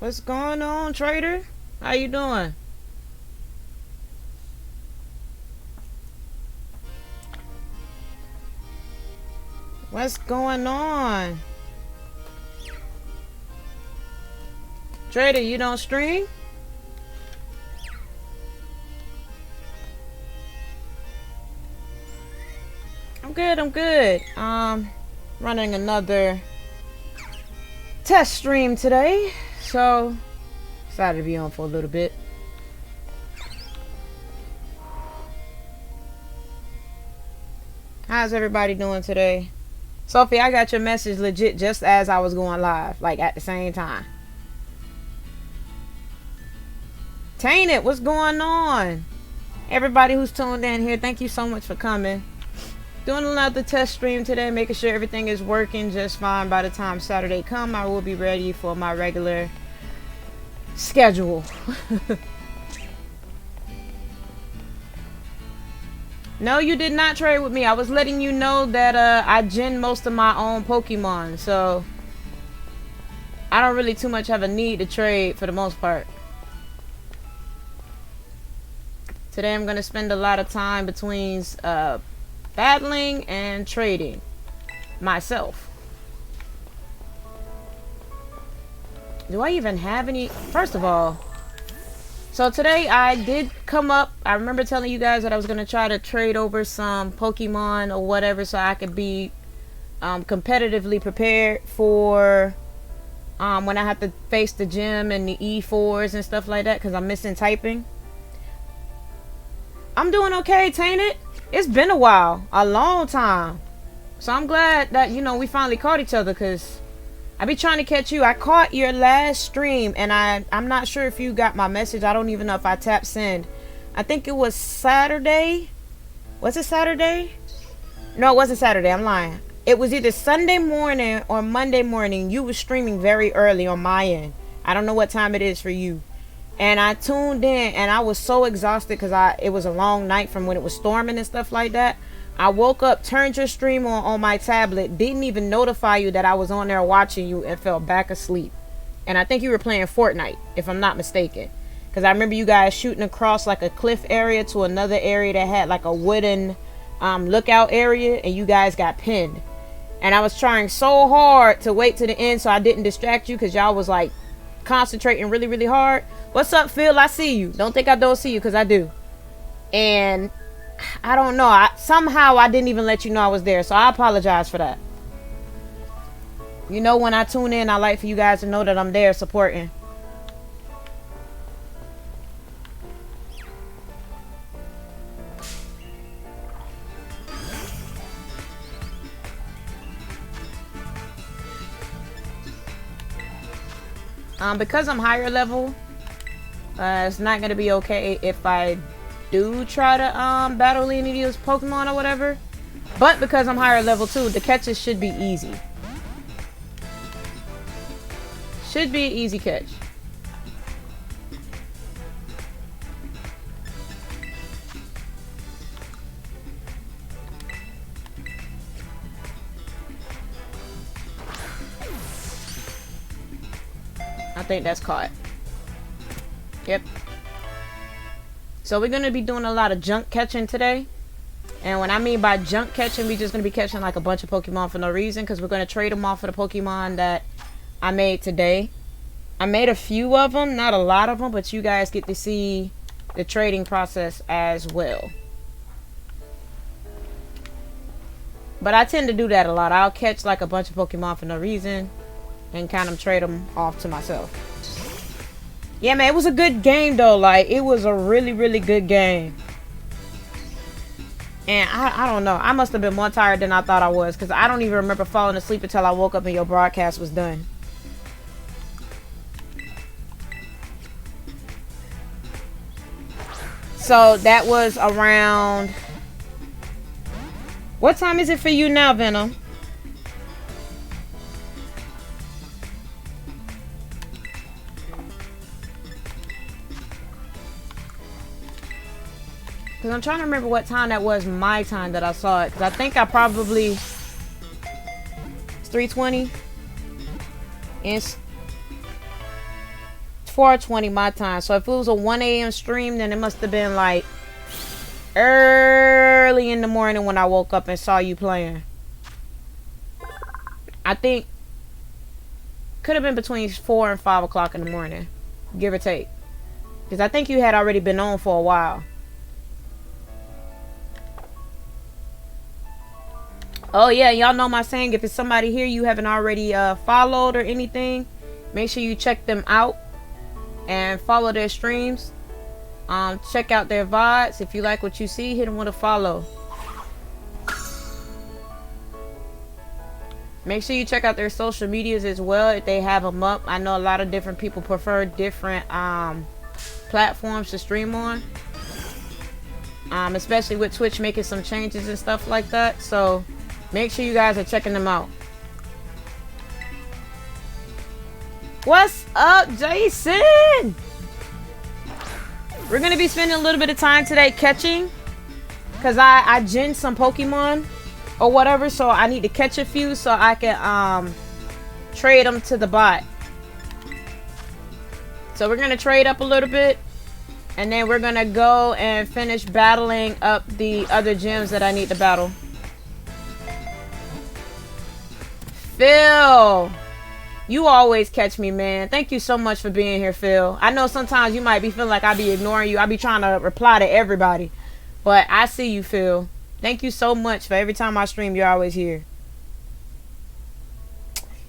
What's going on, trader? How you doing? What's going on? Trader, you don't stream? I'm good, I'm good. Running another test stream today. So, excited to be on for a little bit. How's everybody doing today? Sophie, I got your message legit just as I was going live, like at the same time. Tainted, what's going on? Everybody who's tuned in here, thank you so much for coming. Doing another test stream today, making sure everything is working just fine. By the time Saturday come, I will be ready for my regular schedule. No, you did not trade with me. I was letting you know that I gen most of my own Pokemon, so I don't really too much have a need to trade for the most part. Today I'm going to spend a lot of time between battling and trading myself. Do I even have any? First of all, so today I did come up. I remember telling you guys that I was going to try to trade over some Pokemon or whatever so I could be competitively prepared for when I have to face the gym and the E4s and stuff like that because I'm missing typing. I'm doing okay, Tainted. It's been a while, a long time. So I'm glad that, you know, we finally caught each other because I be trying to catch you. I caught your last stream and I'm not sure if you got my message. I don't even know if I tapped send. I think it was Saturday. Was it Saturday? No, it wasn't Saturday. I'm lying. It was either Sunday morning or Monday morning. You were streaming very early on my end. I don't know what time it is for you. And I tuned in and I was so exhausted because it was a long night from when it was storming and stuff like that. I woke up, turned your stream on my tablet, didn't even notify you that I was on there watching you, and fell back asleep. And I think you were playing Fortnite, if I'm not mistaken. Because I remember you guys shooting across like a cliff area to another area that had like a wooden lookout area, and you guys got pinned. And I was trying so hard to wait to the end so I didn't distract you because y'all was like concentrating really, really hard. What's up, Phil? I see you. Don't think I don't see you because I do. And I don't know. Somehow I didn't even let you know I was there. So I apologize for that. You know, when I tune in, I like for you guys to know that I'm there supporting. Because I'm higher level, it's not going to be okay if I do try to battle any of those Pokemon or whatever. But because I'm higher level too, the catches should be easy. Should be an easy catch. I think that's caught. Yep. So we're going to be doing a lot of junk catching today. And when I mean by junk catching, we're just going to be catching like a bunch of Pokemon for no reason. Because we're going to trade them off of the Pokemon that I made today. I made a few of them, not a lot of them. But you guys get to see the trading process as well. But I tend to do that a lot. I'll catch like a bunch of Pokemon for no reason. And kind of trade them off to myself. Yeah, man, it was a good game though. Like, it was a really, really good game. And I don't know. I must have been more tired than I thought I was. Because I don't even remember falling asleep until I woke up and your broadcast was done. So, that was around... What time is it for you now, Venom? Because I'm trying to remember what time that was my time that I saw it. Because I think I probably... It's 3:20. 4:20 my time. So if it was a 1 a.m. stream, then it must have been like early in the morning when I woke up and saw you playing. I think could have been between 4 and 5 o'clock in the morning, give or take. Because I think you had already been on for a while. Oh yeah, y'all know my saying, if it's somebody here you haven't already followed or anything, make sure you check them out and follow their streams. Check out their VODs. If you like what you see, hit them with a follow. Make sure you check out their social medias as well if they have them up. I know a lot of different people prefer different platforms to stream on. Especially with Twitch making some changes and stuff like that. So make sure you guys are checking them out. What's up, Jason? We're going to be spending a little bit of time today catching. Because I ginned some Pokemon or whatever. So I need to catch a few so I can trade them to the bot. So we're going to trade up a little bit. And then we're going to go and finish battling up the other gyms that I need to battle. Phil, you always catch me, man. Thank you so much for being here, Phil. I know sometimes you might be feeling like I be ignoring you. I be trying to reply to everybody. But I see you, Phil. Thank you so much for every time I stream, you're always here.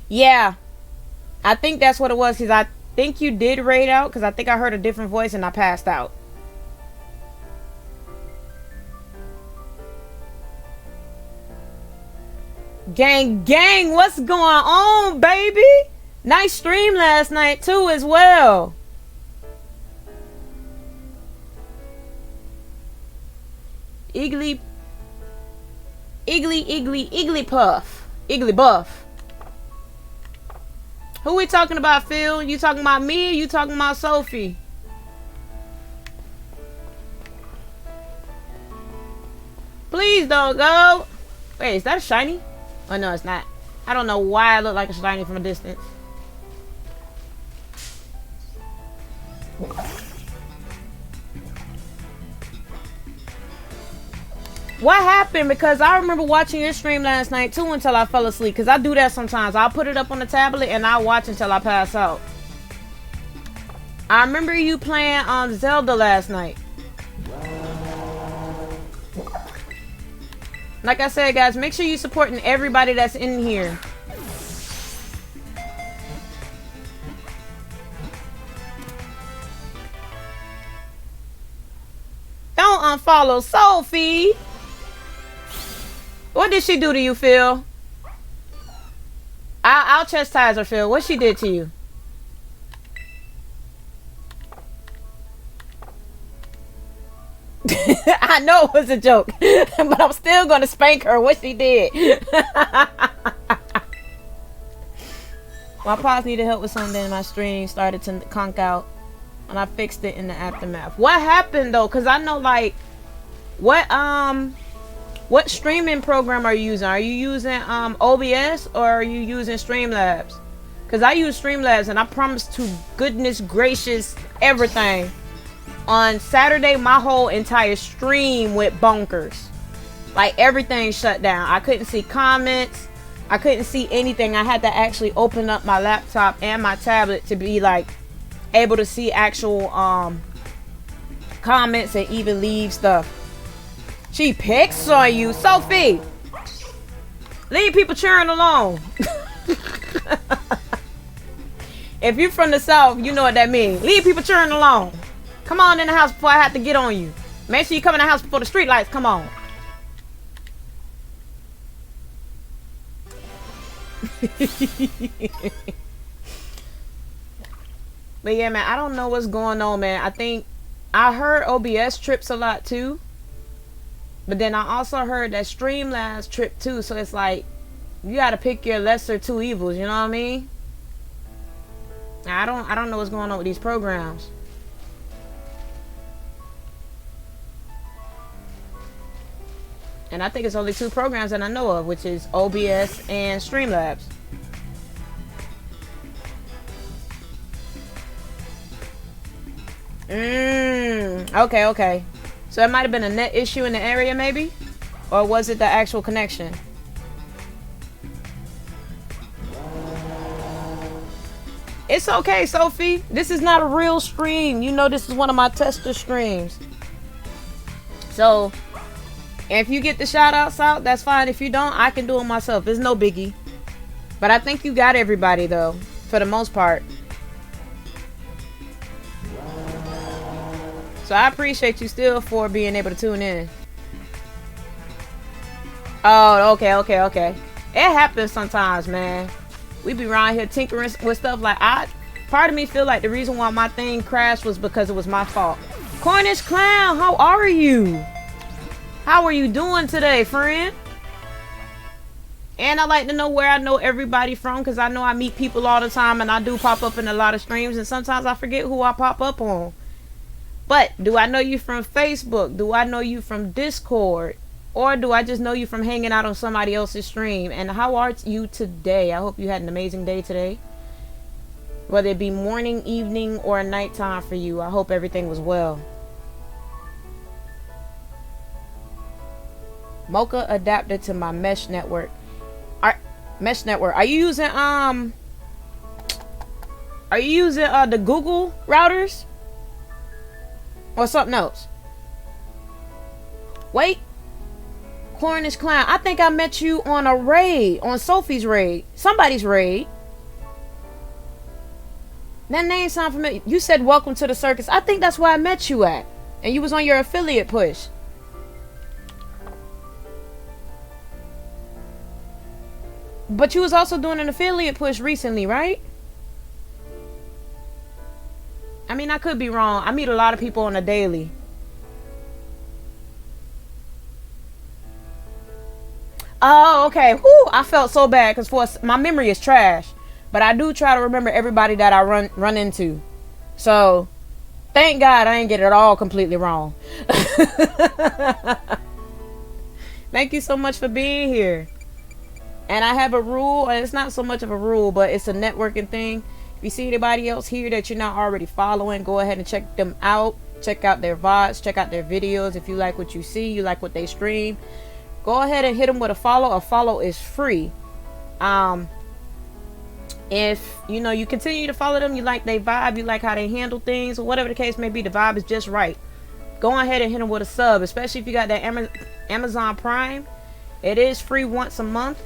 Yeah. I think that's what it was, because I think you did raid out, because I think I heard a different voice and I passed out. Gang, what's going on, baby? Nice stream last night too as well. Igglybuff. Who we talking about, Phil? You talking about me or you talking about Sophie? Please don't go. Wait, is that a shiny? Oh, no, it's not. I don't know why I look like a shiny from a distance. What happened? Because I remember watching your stream last night too until I fell asleep. Because I do that sometimes. I'll put it up on the tablet and I'll watch until I pass out. I remember you playing Zelda last night. Like I said, guys, make sure you're supporting everybody that's in here. Don't unfollow Sophie. What did she do to you, Phil? I'll chastise her, Phil. What she did to you? I know it was a joke, but I'm still gonna spank her. What she did. My paws needed help with something and my stream started to conk out, and I fixed it in the aftermath. What happened though? Cause I know, like, what streaming program are you using? Are you using OBS or are you using Streamlabs? Cause I use Streamlabs and I promise to goodness gracious everything. On Saturday, my whole entire stream went bonkers. Like, everything shut down. I couldn't see comments. I couldn't see anything. I had to actually open up my laptop and my tablet to be, like, able to see actual comments and even leave stuff. She picks on you. Sophie! Leave people cheering alone. If you're from the South, you know what that means. Leave people cheering alone. Come on in the house before I have to get on you. Make sure you come in the house before the street lights come on. But yeah, man, I don't know what's going on, man. I think I heard OBS trips a lot too. But then I also heard that Streamlabs trip too. So it's like, you gotta pick your lesser two evils, you know what I mean? I don't know what's going on with these programs. And I think it's only two programs that I know of, which is OBS and Streamlabs. Okay, okay. So it might have been a net issue in the area, maybe? Or was it the actual connection? It's okay, Sophie. This is not a real stream. You know this is one of my tester streams. So, if you get the shout outs out, that's fine. If you don't, I can do it myself. It's no biggie. But I think you got everybody, though, for the most part. So I appreciate you still for being able to tune in. Oh, okay. It happens sometimes, man. We be around here tinkering with stuff like part of me feel like the reason why my thing crashed was because it was my fault. Cornish Clown, how are you? How are you doing today, friend? And I like to know where I know everybody from, because I know I meet people all the time and I do pop up in a lot of streams, and sometimes I forget who I pop up on. But do I know you from Facebook? Do I know you from Discord? Or do I just know you from hanging out on somebody else's stream? And how are you today? I hope you had an amazing day today. Whether it be morning, evening, or nighttime for you, I hope everything was well. Mocha adapted to my mesh network. Mesh network. Are you using the Google routers? Or something else? Wait. Cornish Clown, I think I met you on a raid, on Sophie's raid, somebody's raid. That name sounds familiar. You said welcome to the circus. I think that's where I met you at, and you was on your affiliate push. But you was also doing an affiliate push recently, right? I mean, I could be wrong. I meet a lot of people on a daily. Oh, okay. Whew, I felt so bad because my memory is trash. But I do try to remember everybody that I run into. So, thank God I ain't get it all completely wrong. Thank you so much for being here. And I have a rule, and it's not so much of a rule, but it's a networking thing. If you see anybody else here that you're not already following, go ahead and check them out. Check out their VODs, check out their videos. If you like what you see, you like what they stream, go ahead and hit them with a follow. A follow is free. If you continue to follow them, you like their vibe, you like how they handle things, or whatever the case may be, the vibe is just right, go ahead and hit them with a sub, especially if you got that Amazon Prime. It is free once a month.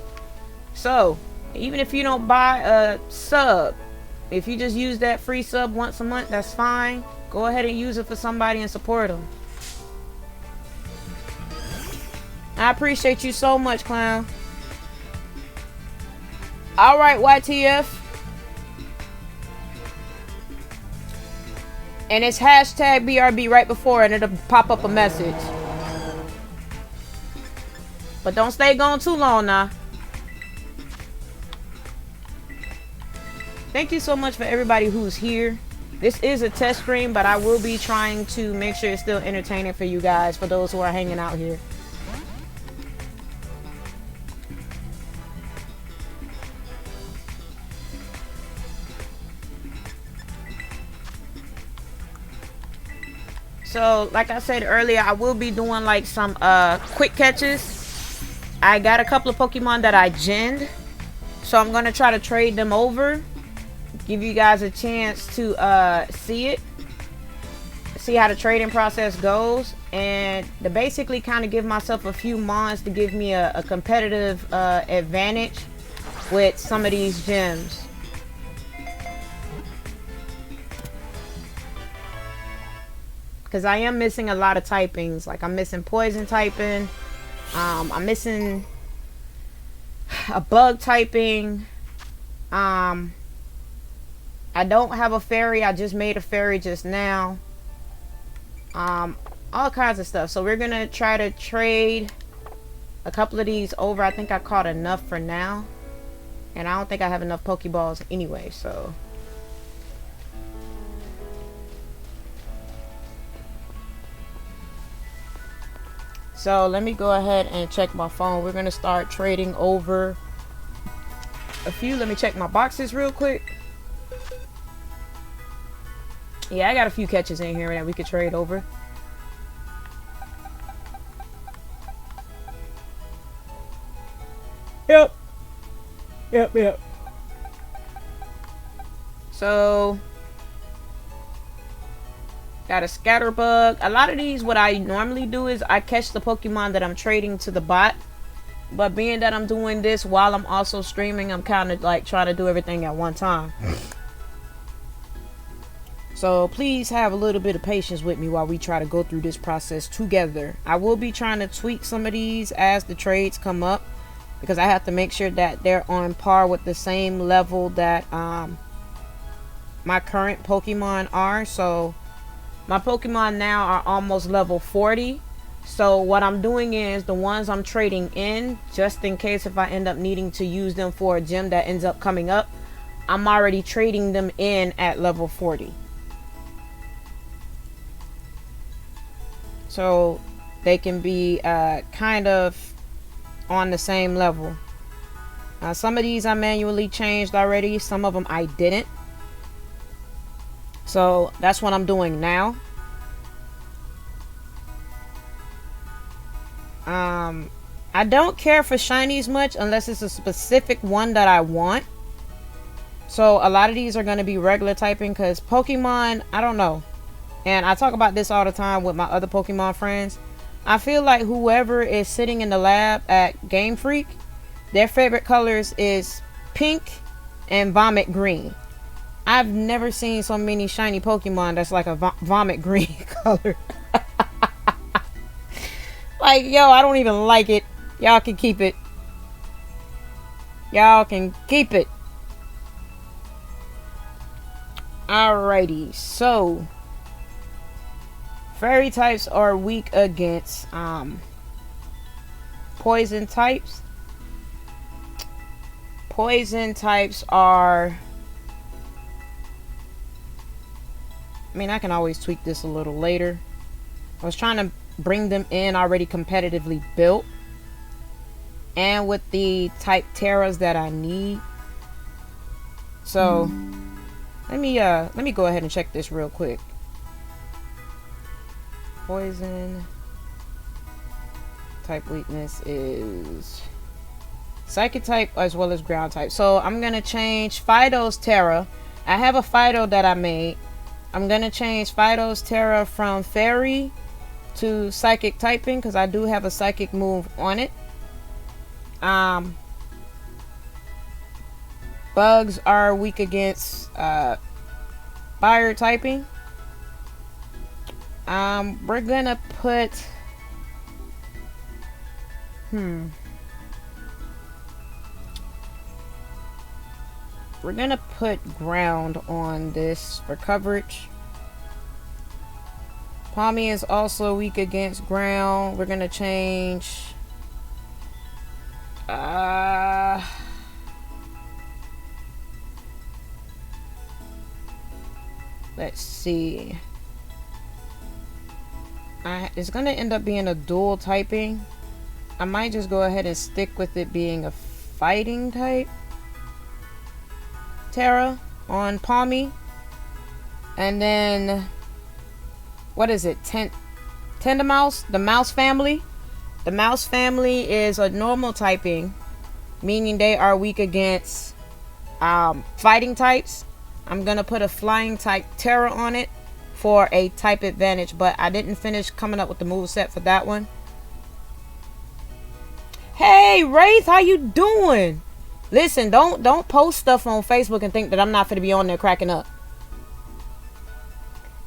So even if you don't buy a sub, if you just use that free sub once a month, that's fine. Go ahead and use it for somebody and support them. I appreciate you so much, Clown. Alright, YTF. And it's hashtag BRB right before it, and it'll pop up a message. But don't stay gone too long now. Thank you so much for everybody who's here. This is a test stream, but I will be trying to make sure it's still entertaining for you guys, for those who are hanging out here. So, like I said earlier, I will be doing like some quick catches. I got a couple of Pokemon that I genned, so I'm gonna try to trade them over. Give you guys a chance to see how the trading process goes, and to basically kind of give myself a few mons to give me a competitive advantage with some of these gems. Because I am missing a lot of typings. Like, I'm missing poison typing. I'm missing a bug typing. I don't have a fairy. I just made a fairy just now. All kinds of stuff. So we're going to try to trade a couple of these over. I think I caught enough for now. And I don't think I have enough Pokeballs anyway, so... So let me go ahead and check my phone. We're going to start trading over a few. Let me check my boxes real quick. Yeah, I got a few catches in here that we could trade over. Yep. Yep. So, got a Scatterbug. A lot of these, what I normally do is I catch the Pokemon that I'm trading to the bot. But being that I'm doing this while I'm also streaming, I'm kind of like trying to do everything at one time. So please have a little bit of patience with me while we try to go through this process together. I will be trying to tweak some of these as the trades come up, because I have to make sure that they're on par with the same level that my current Pokemon are. So my Pokemon now are almost level 40. So what I'm doing is the ones I'm trading in, just in case if I end up needing to use them for a gym that ends up coming up, I'm already trading them in at level 40. So they can be kind of on the same level. Some of these I manually changed already. Some of them I didn't. So that's what I'm doing now. I don't care for shinies much unless it's a specific one that I want. So a lot of these are going to be regular typing because Pokemon, I don't know. And I talk about this all the time with my other Pokemon friends. I feel like whoever is sitting in the lab at Game Freak, their favorite colors is pink and vomit green. I've never seen so many shiny Pokemon that's like a vomit green color. Like, yo, I don't even like it. Y'all can keep it. Y'all can keep it. Alrighty, so fairy types are weak against poison types. Poison types are, I mean, I can always tweak this a little later. I was trying to bring them in already competitively built and with the type Terras that I need. So let me go ahead and check this real quick. Poison type weakness is psychic type as well as ground type. So I'm gonna change Fido's Terra. I have a Fido that I made. I'm gonna change Fido's Terra from fairy to psychic typing because I do have a psychic move on it. Bugs are weak against fire typing. We're gonna put we're gonna put ground on this for coverage. Palmy is also weak against ground. We're gonna change let's see. It's gonna end up being a dual typing. I might just go ahead and stick with it being a fighting type Terra on Palmy. And then what is it? Tendmouse, the mouse family. The mouse family is a normal typing, meaning they are weak against fighting types. I'm gonna put a flying type Terra on it for a type advantage, but I didn't finish coming up with the move set for that one. Hey Wraith, how you doing? Listen, don't post stuff on Facebook and think that I'm not gonna be on there cracking up.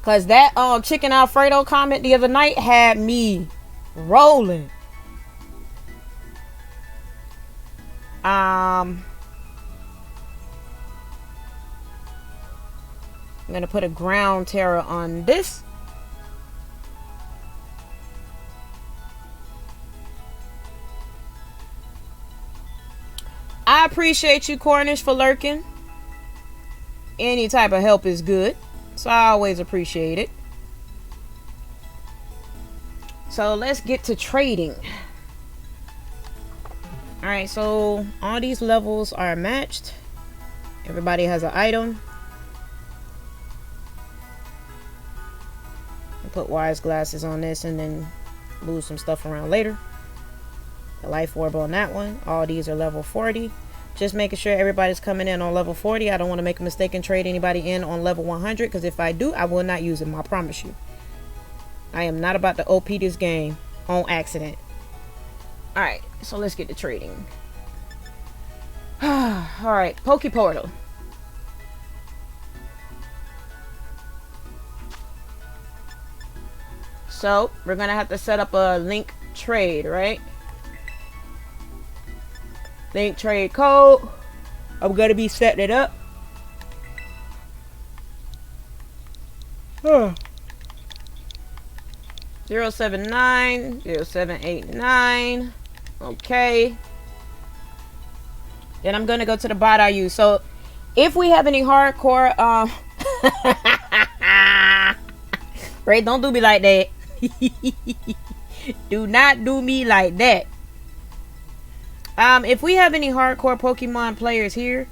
Cause that Chicken Alfredo comment the other night had me rolling. I'm gonna put a ground Terra on this. I appreciate you, Cornish, for lurking. Any type of help is good, so I always appreciate it. So let's get to trading. Alright, so all these levels are matched. Everybody has an item. put wise glasses on this and then move some stuff around later. The life orb on that one. All these are level 40. Just making sure everybody's coming in on level 40. I don't want to make a mistake and trade anybody in on level 100, because if I do, I will not use them. I promise you. I am not about to OP this game on accident. Alright, so let's get to trading. Alright, Poke Portal. So, we're going to have to set up a link trade, right? Link trade code. I'm going to be setting it up. 079 0789. Okay. Then I'm going to go to the bot I use. So, if we have any hardcore, Ray, don't do me like that. Do not do me like that. If we have any hardcore Pokemon players here,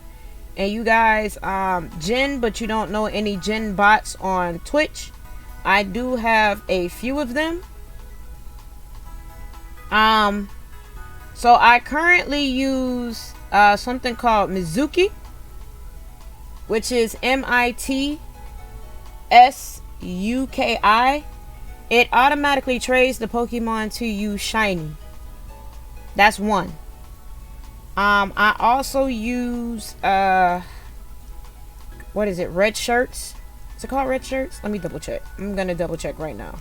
and you guys gen, but you don't know any gen bots on Twitch, I do have a few of them. So I currently use something called Mizuki, which is MITSUKI. It automatically trades the Pokemon to you shiny. That's one. I also use what is it? Red shirts. Is it called red shirts? Let me double check. I'm gonna double check right now.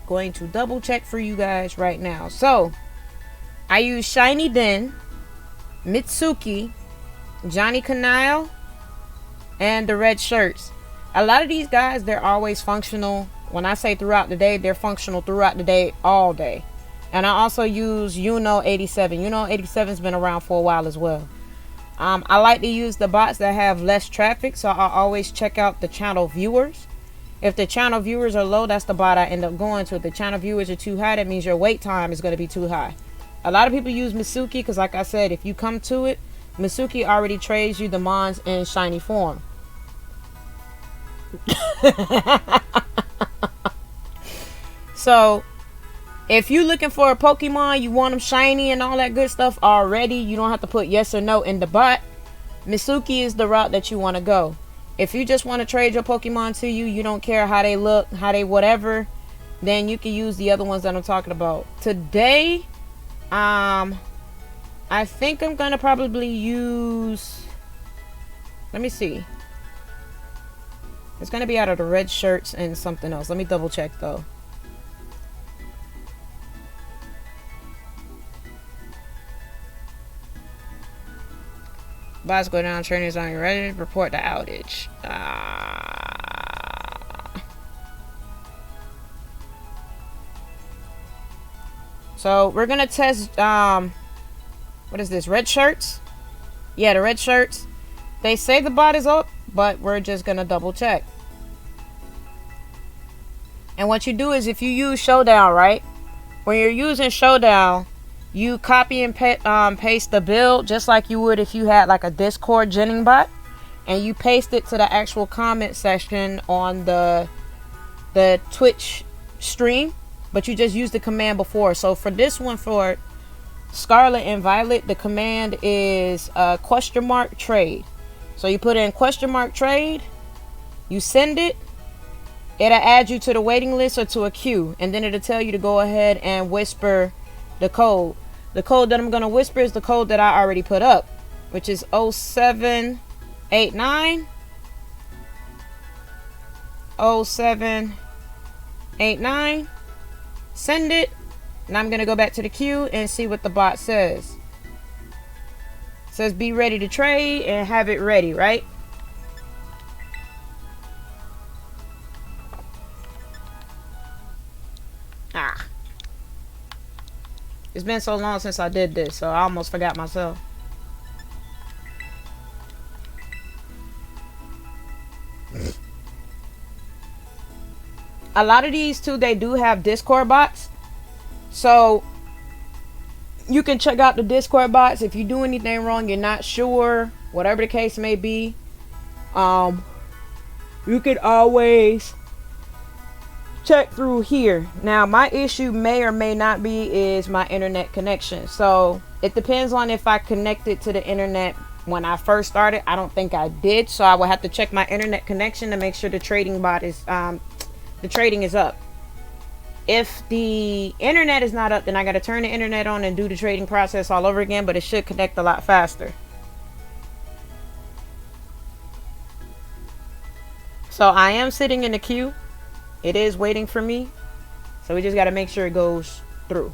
Going to double check for you guys right now. So I use Shiny Den, Mitsuki, Johnny Canile, and the red shirts. A lot of these guys, they're always functional. When I say throughout the day, they're functional throughout the day, all day. And I also use Uno 87. Uno 87's been around for a while as well. I like to use the bots that have less traffic, so I always check out the channel viewers. If the channel viewers are low, that's the bot I end up going to. If the channel viewers are too high, that means your wait time is going to be too high. A lot of people use Mitsuki because, like I said, if you come to it, Mitsuki already trades you the Mons in shiny form. So, if you're looking for a Pokemon, you want them shiny and all that good stuff already, you don't have to put yes or no in the bot. Mitsuki is the route that you want to go. If you just want to trade your Pokemon to you, you don't care how they look, how they whatever, then you can use the other ones that I'm talking about. Today, I think I'm going to probably use, let me see. It's going to be out of the red shirts and something else. Let me double check though. Bots go down, trainers aren't ready. Report the outage. So we're gonna test what is this? Red shirts? Yeah, the red shirts. They say the bot is up, but we're just gonna double check. And what you do is, if you use Showdown, right? When you're using Showdown, you copy and paste the build just like you would if you had like a Discord genning bot, and you paste it to the actual comment section on the Twitch stream, but you just use the command before. So for this one, for Scarlet and Violet, the command is $trade. So you put in $trade, you send it, it'll add you to the waiting list or to a queue, and then it'll tell you to go ahead and whisper the code. The code that I'm going to whisper is the code that I already put up, which is 0789 0789. Send it, and I'm going to go back to the queue and see what the bot says. It says be ready to trade and have it ready, right? It's been so long since I did this, so I almost forgot myself. A lot of these too, they do have Discord bots. So you can check out the Discord bots. If you do anything wrong, you're not sure, whatever the case may be, you can always check through here. Now my issue may or may not be is my internet connection. So it depends on if I connected to the internet when I first started. I don't think I did, so I will have to check my internet connection to make sure the trading bot is the trading is up. If the internet is not up, then I got to turn the internet on and do the trading process all over again, but it should connect a lot faster. So I am sitting in the queue. It is waiting for me. So we just got to make sure it goes through.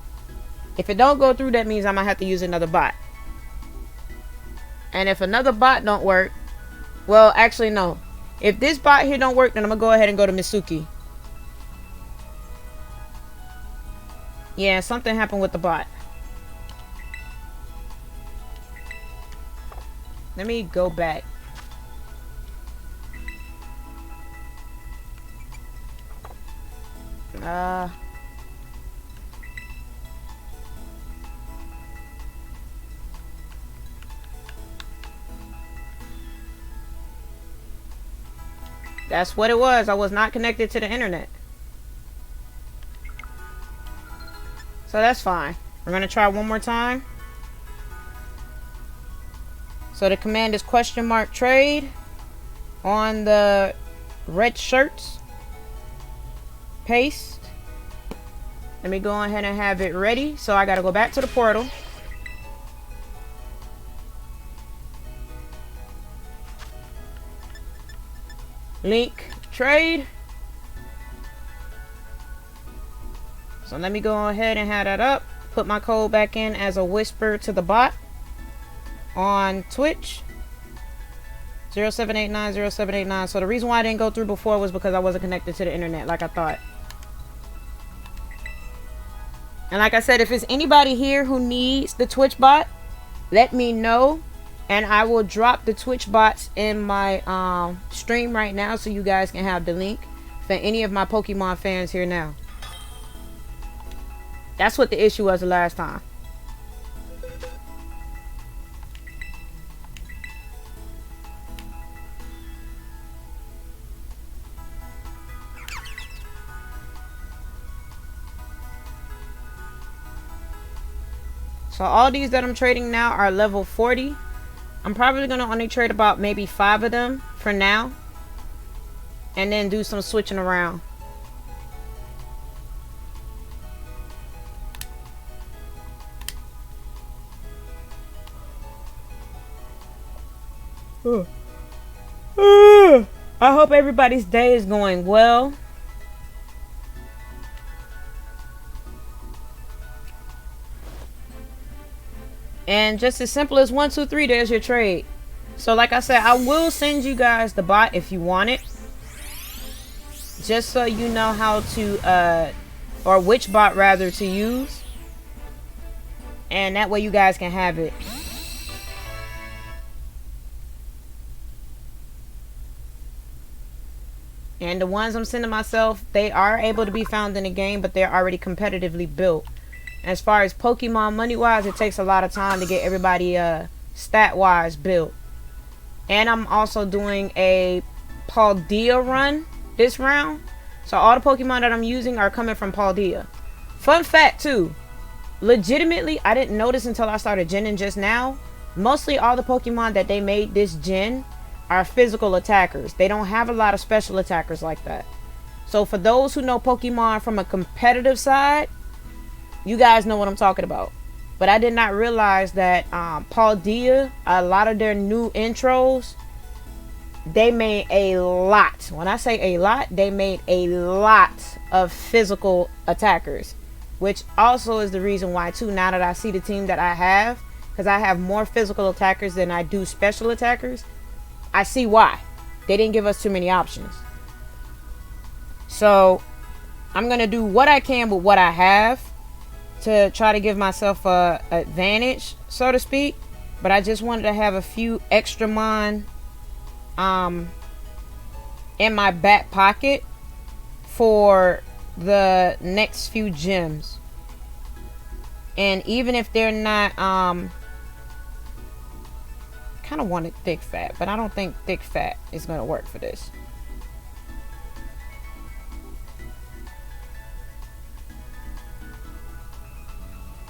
If it don't go through, that means I might have to use another bot. And if another bot don't work, well, actually no. If this bot here don't work, then I'm going to go ahead and go to Mitsuki. Yeah, something happened with the bot. Let me go back. That's what it was. I was not connected to the internet. So that's fine. We're going to try one more time. So the command is $trade on the red shirts. Paste. Let me go ahead and have it ready. So I got to go back to the portal. Link trade. So let me go ahead and have that up. Put my code back in as a whisper to the bot on Twitch. 07890789. So the reason why I didn't go through before was because I wasn't connected to the internet like I thought. And like I said, if it's anybody here who needs the Twitch bot, let me know. And I will drop the Twitch bots in my stream right now so you guys can have the link for any of my Pokemon fans here now. That's what the issue was the last time. So all these that I'm trading now are level 40. I'm probably going to only trade about maybe 5 of them for now. And then do some switching around. I hope everybody's day is going well. And just as simple as 1, 2, 3, there's your trade. So like I said, I will send you guys the bot if you want it. Just so you know how to, or which bot rather to use. And that way you guys can have it. And the ones I'm sending myself, they are able to be found in the game, but they're already competitively built. As far as Pokemon money-wise, it takes a lot of time to get everybody stat-wise built. And I'm also doing a Paldea run this round. So all the Pokemon that I'm using are coming from Paldea. Fun fact, too. Legitimately, I didn't notice until I started genning just now. Mostly all the Pokemon that they made this gen are physical attackers. They don't have a lot of special attackers like that. So for those who know Pokemon from a competitive side, you guys know what I'm talking about. But I did not realize that Paldea, a lot of their new intros, they made a lot. When I say a lot, they made a lot of physical attackers. Which also is the reason why, too, now that I see the team that I have, because I have more physical attackers than I do special attackers, I see why. They didn't give us too many options. So, I'm going to do what I can with what I have to try to give myself a advantage, so to speak. But I just wanted to have a few extra mon in my back pocket for the next few gyms. And even if they're not kind of wanted thick fat, but I don't think thick fat is going to work for this.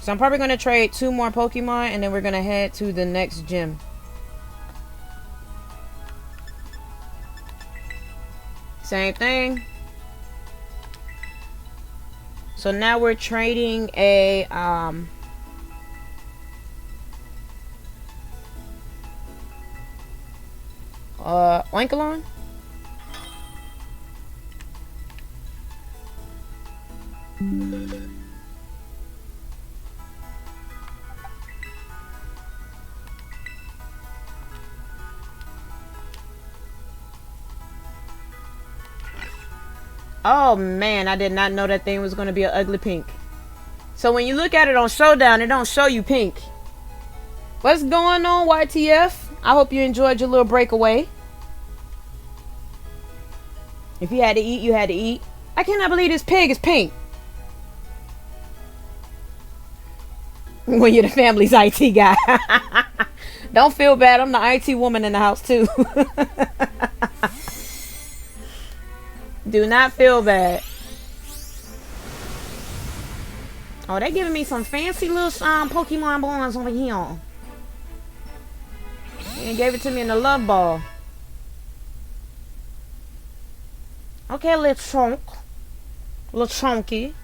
So I'm probably going to trade 2 more Pokemon, and then we're going to head to the next gym. Same thing. So now we're trading a Oinkologne. Oh man, I did not know that thing was going to be an ugly pink. So when you look at it on Showdown, it don't show you pink. What's going on, YTF? I hope you enjoyed your little breakaway. If you had to eat, you had to eat. I cannot believe this pig is pink. When you're the family's IT guy. Don't feel bad. I'm the IT woman in the house too. Do not feel bad. Oh, they giving me some fancy little Pokemon bonds over here. And gave it to me in the love ball. Okay, little chunk. Little chunky.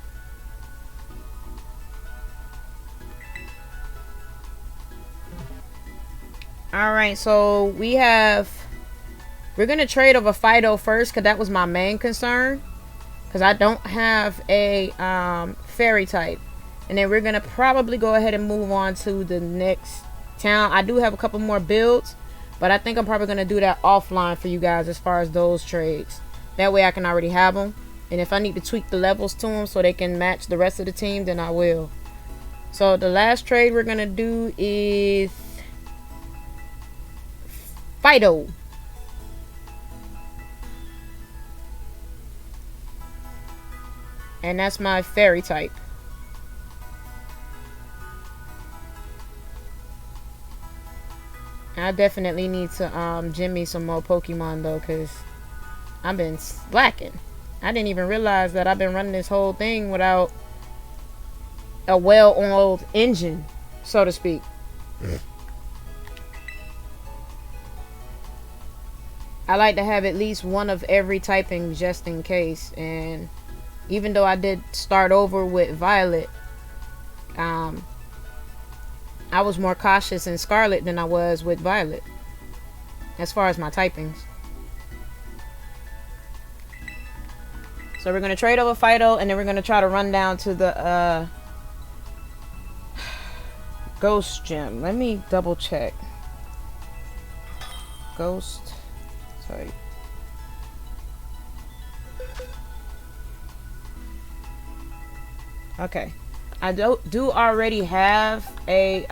Alright, so we're going to trade over Fido first, because that was my main concern. Because I don't have a fairy type. And then we're going to probably go ahead and move on to the next town. I do have a couple more builds, but I think I'm probably going to do that offline for you guys as far as those trades. That way I can already have them. And if I need to tweak the levels to them so they can match the rest of the team, then I will. So the last trade we're going to do is Fido. And that's my fairy type. I definitely need to gym me some more Pokemon though, because I've been slacking. I didn't even realize that I've been running this whole thing without a well-oiled engine, so to speak. I like to have at least one of every typing just in case. And even though I did start over with Violet, I was more cautious in Scarlet than I was with Violet as far as my typings. So we're going to trade over Fido, and then we're going to try to run down to the Ghost Gym. Let me double check. Ghost. Sorry. Okay. I do already have a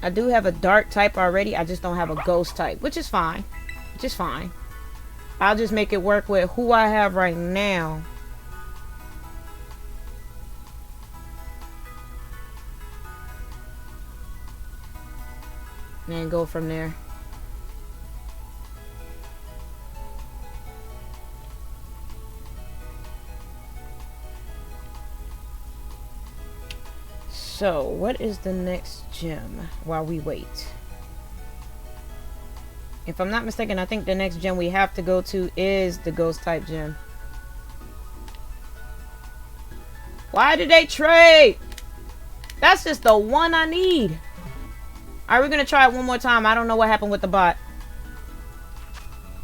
I do have a dark type already. I just don't have a ghost type, which is fine. Which is fine. I'll just make it work with who I have right now. And then go from there. So, what is the next gym while we wait? If I'm not mistaken, I think the next gym we have to go to is the ghost type gym. Why did they trade? That's just the one I need. Alright, we're going to try it one more time. I don't know what happened with the bot.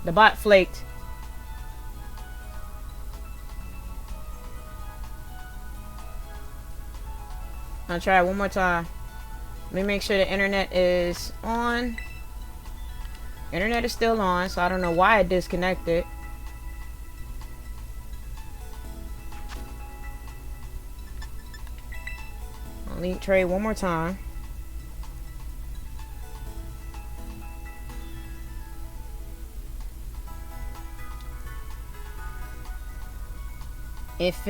The bot flaked. I'll try it one more time. Let me make sure the internet is on. Internet is still on, so I don't know why it disconnected. I'll leave trade one more time. If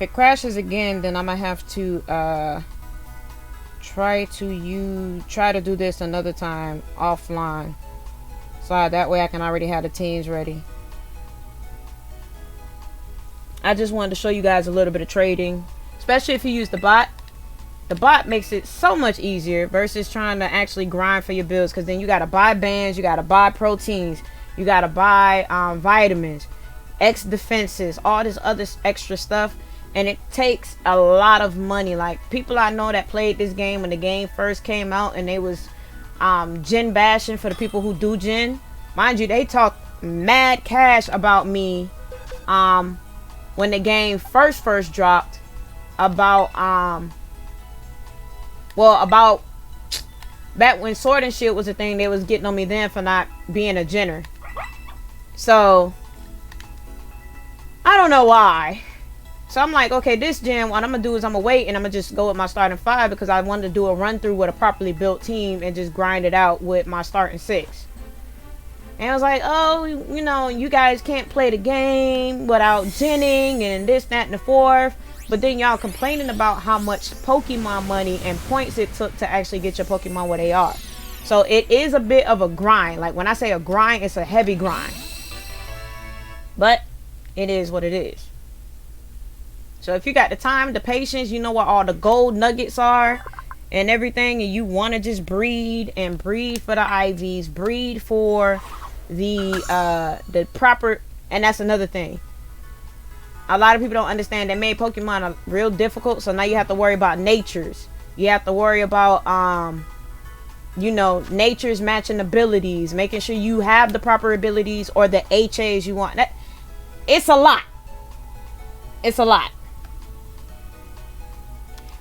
it crashes again, then I might have to try to do this another time offline, So that way I can already have the teams ready. I just wanted to show you guys a little bit of trading, especially if you use the bot. The bot makes it so much easier versus trying to actually grind for your builds, because then you got to buy bands, you got to buy proteins, you got to buy vitamins, X defenses, all this other extra stuff, and it takes a lot of money. Like, people I know that played this game when the game first came out, and they was gen bashing for the people who do gen. Mind you, they talk mad cash about me when the game first dropped, about about back when Sword and Shield was a thing. They was getting on me then for not being a genner. So I don't know why. So I'm like, okay, this gen, what I'm gonna do is I'm gonna wait and I'm gonna just go with my starting 5, because I wanted to do a run through with a properly built team and just grind it out with my starting 6. And I was like, oh, you know, you guys can't play the game without genning and this, that, and the fourth. But then y'all complaining about how much Pokemon money and points it took to actually get your Pokemon where they are. So it is a bit of a grind. Like, when I say a grind, it's a heavy grind. But it is what it is. So if you got the time, the patience, you know what all the gold nuggets are and everything, and you want to just breed and breed for the IVs, breed for the proper, and that's another thing. A lot of people don't understand that made Pokemon are real difficult, so now you have to worry about natures. You have to worry about you know, natures matching abilities, making sure you have the proper abilities or the HAs you want. That, it's a lot. It's a lot.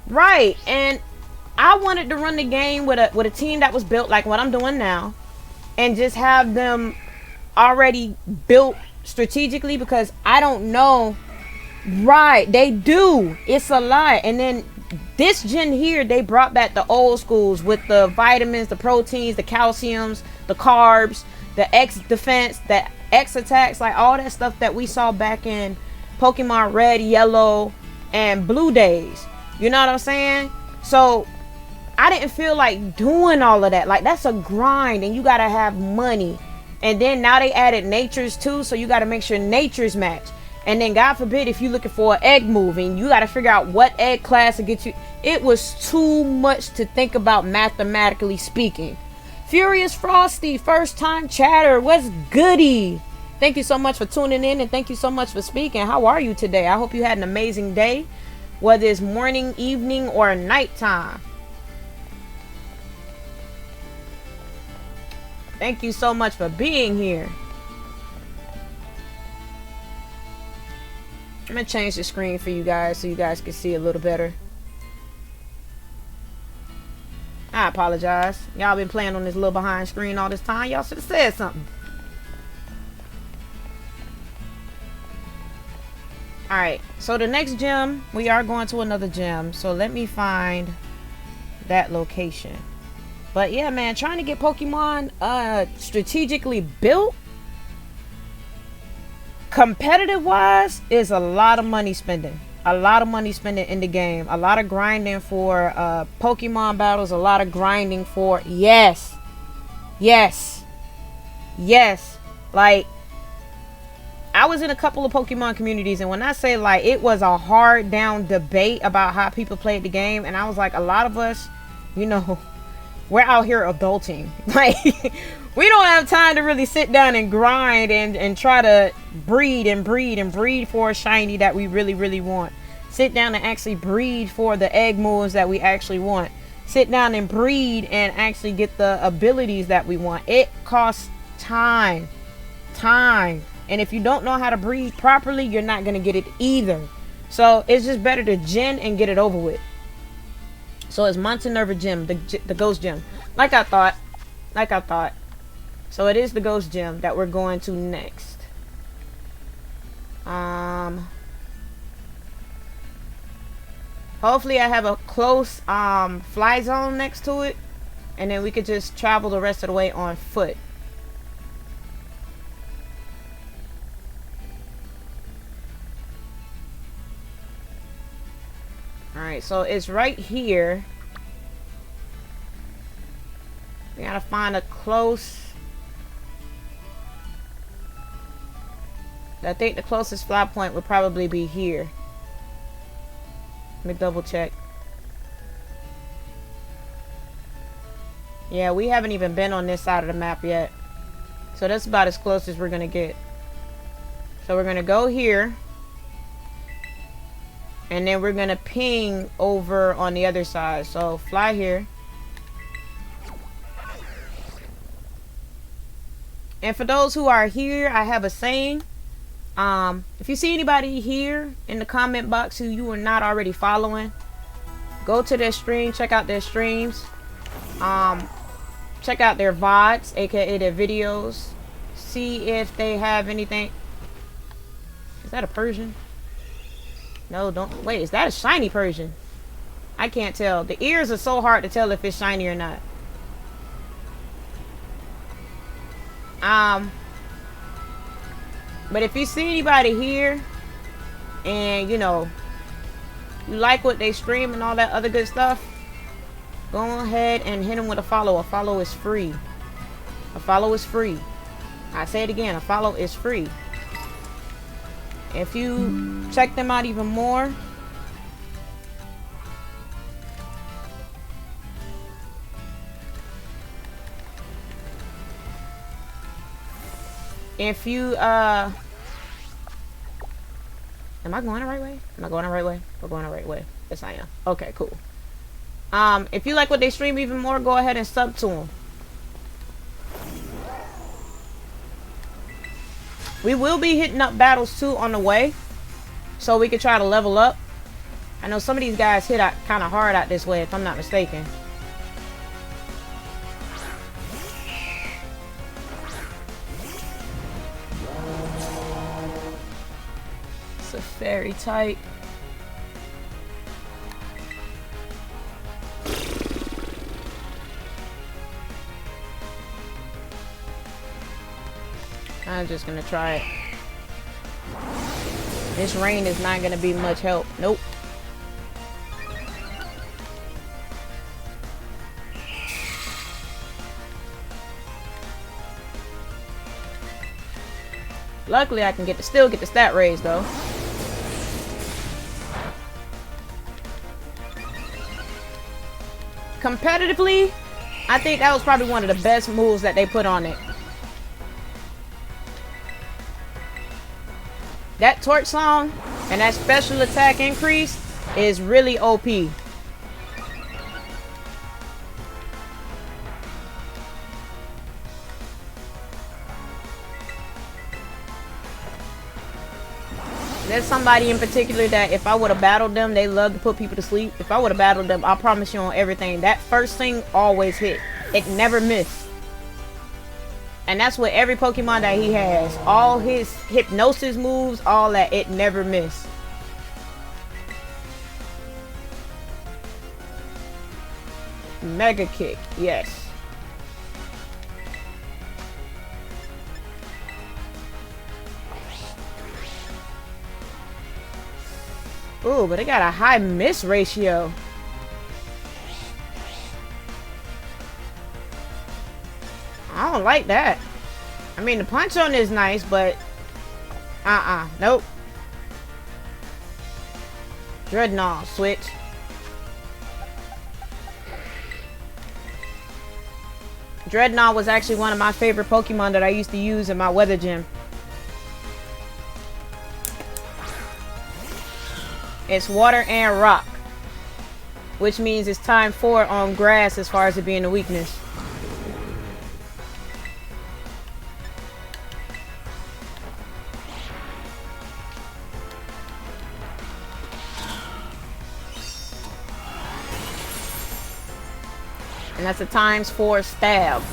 Right, and I wanted to run the game with a team that was built like what I'm doing now, and just have them already built strategically, because I don't know. Right, they do. It's a lot. And then this gen here, they brought back the old schools with the vitamins, the proteins, the calciums, the carbs, the X defense, the X attacks, like all that stuff that we saw back in Pokemon Red, Yellow, and Blue days. You know what I'm saying? So I didn't feel like doing all of that. Like, that's a grind, and you gotta have money. And then now they added natures too, so you gotta make sure natures match. And then God forbid if you're looking for an egg move and you got to figure out what egg class to get you. It was too much to think about, mathematically speaking. Furious Frosty, first time chatter, what's goody? Thank you so much for tuning in, and thank you so much for speaking. How are you today? I hope you had an amazing day, whether it's morning, evening, or nighttime. Thank you so much for being here. I'm gonna change the screen for you guys so you guys can see a little better. I apologize. Y'all been playing on this little behind screen all this time. Y'all should have said something. Alright, so the next gym, we are going to another gym. So let me find that location. But yeah, man, trying to get Pokemon strategically built, competitive wise, is a lot of money spending. A lot of money spending in the game. A lot of grinding for Pokemon battles. A lot of grinding for... Yes. Like, I was in a couple of Pokemon communities, and when I say, like, it was a hard down debate about how people played the game, and I was like, a lot of us, you know, we're out here adulting. Like, we don't have time to really sit down and grind and try to breed for a shiny that we really want. Sit down and actually breed for the egg moves that we actually want. Sit down and breed and actually get the abilities that we want. It costs time. And if you don't know how to breed properly, you're not going to get it either. So it's just better to gen and get it over with. So it's Montenerva Gym, the Ghost Gym. Like I thought. So it is the Ghost Gym that we're going to next. Hopefully I have a close fly zone next to it, and then we could just travel the rest of the way on foot. Alright, so it's right here. We gotta find a close I think the closest fly point would probably be here. Let me double check. Yeah, we haven't even been on this side of the map yet. So that's about as close as we're gonna get. So we're gonna go here. And then we're gonna ping over on the other side. So fly here. And for those who are here, I have a saying. If you see anybody here in the comment box who you are not already following, go to their stream, check out their streams. Check out their VODs, aka their videos. See if they have anything. Is that a Persian? No, don't. Wait, is that a shiny Persian? I can't tell. The ears are so hard to tell if it's shiny or not. But if you see anybody here and you know you like what they stream and all that other good stuff, go ahead and hit them with a follow. A follow is free. A follow is free. I say it again, a follow is free. If you check them out even more, if you am I going the right way? Am I going the right way? We're going the right way. Yes, I am. Okay, cool. If you like what they stream even more, go ahead and sub to them. We will be hitting up battles too on the way, so we can try to level up. I know some of these guys hit out kind of hard out this way, if I'm not mistaken. It's a fairy type. I'm just gonna try it. This rain is not gonna be much help. Nope. Luckily, I can still get the stat raise though. Competitively, I think that was probably one of the best moves that they put on it. That torch song and that special attack increase is really OP. There's somebody in particular that if I would have battled them, they love to put people to sleep. If I would have battled them, I promise you on everything, that first thing always hit. It never missed. And that's what every Pokemon that he has. All his hypnosis moves, all that, it never missed. Mega Kick, yes. Ooh, but it got a high miss ratio. I don't like that. I mean, the punch on is nice, but nope. Dreadnought switch. Dreadnought was actually one of my favorite Pokemon that I used to use in my weather gym. It's water and rock, which means it's time 4 on grass as far as it being a weakness. And that's a ×4 stab.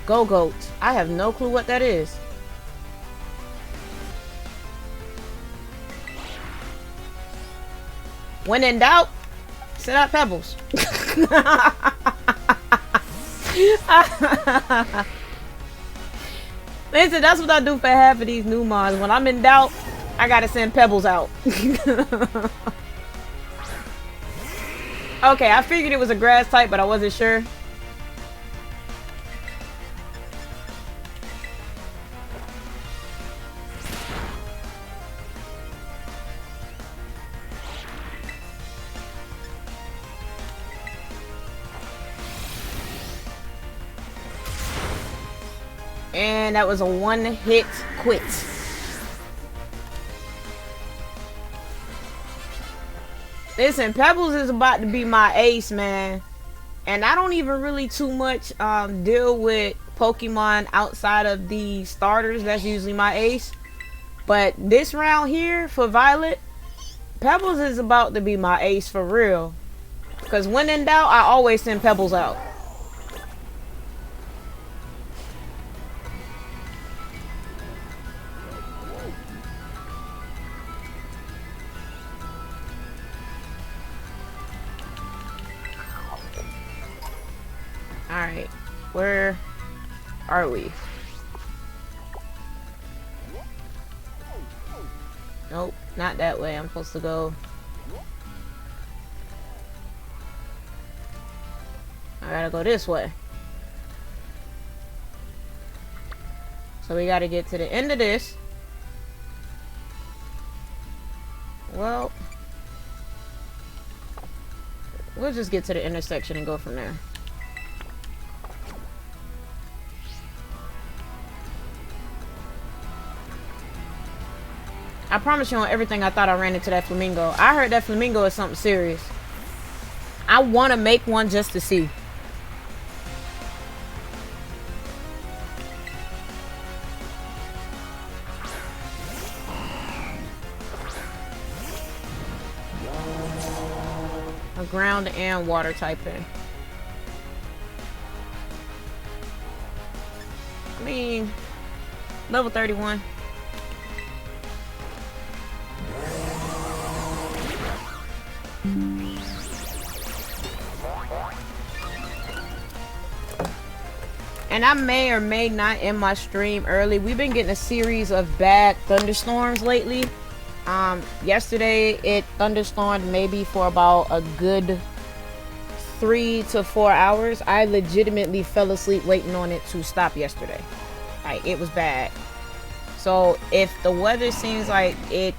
Go-Goat. I have no clue what that is. When in doubt, set out Pebbles. Listen, that's what I do for half of these new mods. When I'm in doubt, I gotta send Pebbles out. Okay, I figured it was a grass type, but I wasn't sure. And that was a one-hit quit. Listen, Pebbles is about to be my ace, man. And I don't even really too much deal with Pokemon outside of the starters. That's usually my ace. But this round here for Violet, Pebbles is about to be my ace for real. Because when in doubt, I always send Pebbles out. Alright, where are we? Nope, not that way. I'm supposed to go. I gotta go this way. So we gotta get to the end of this. Well, we'll just get to the intersection and go from there. I promise you on everything I thought I ran into that flamingo. I heard that flamingo is something serious. I want to make one just to see. A ground and water typing. I mean, level 31. And I may or may not end my stream early. We've been getting a series of bad thunderstorms lately. Yesterday it thunderstormed maybe for about a good 3 to 4 hours. I legitimately fell asleep waiting on it to stop yesterday. Like, it was bad. So if the weather seems like it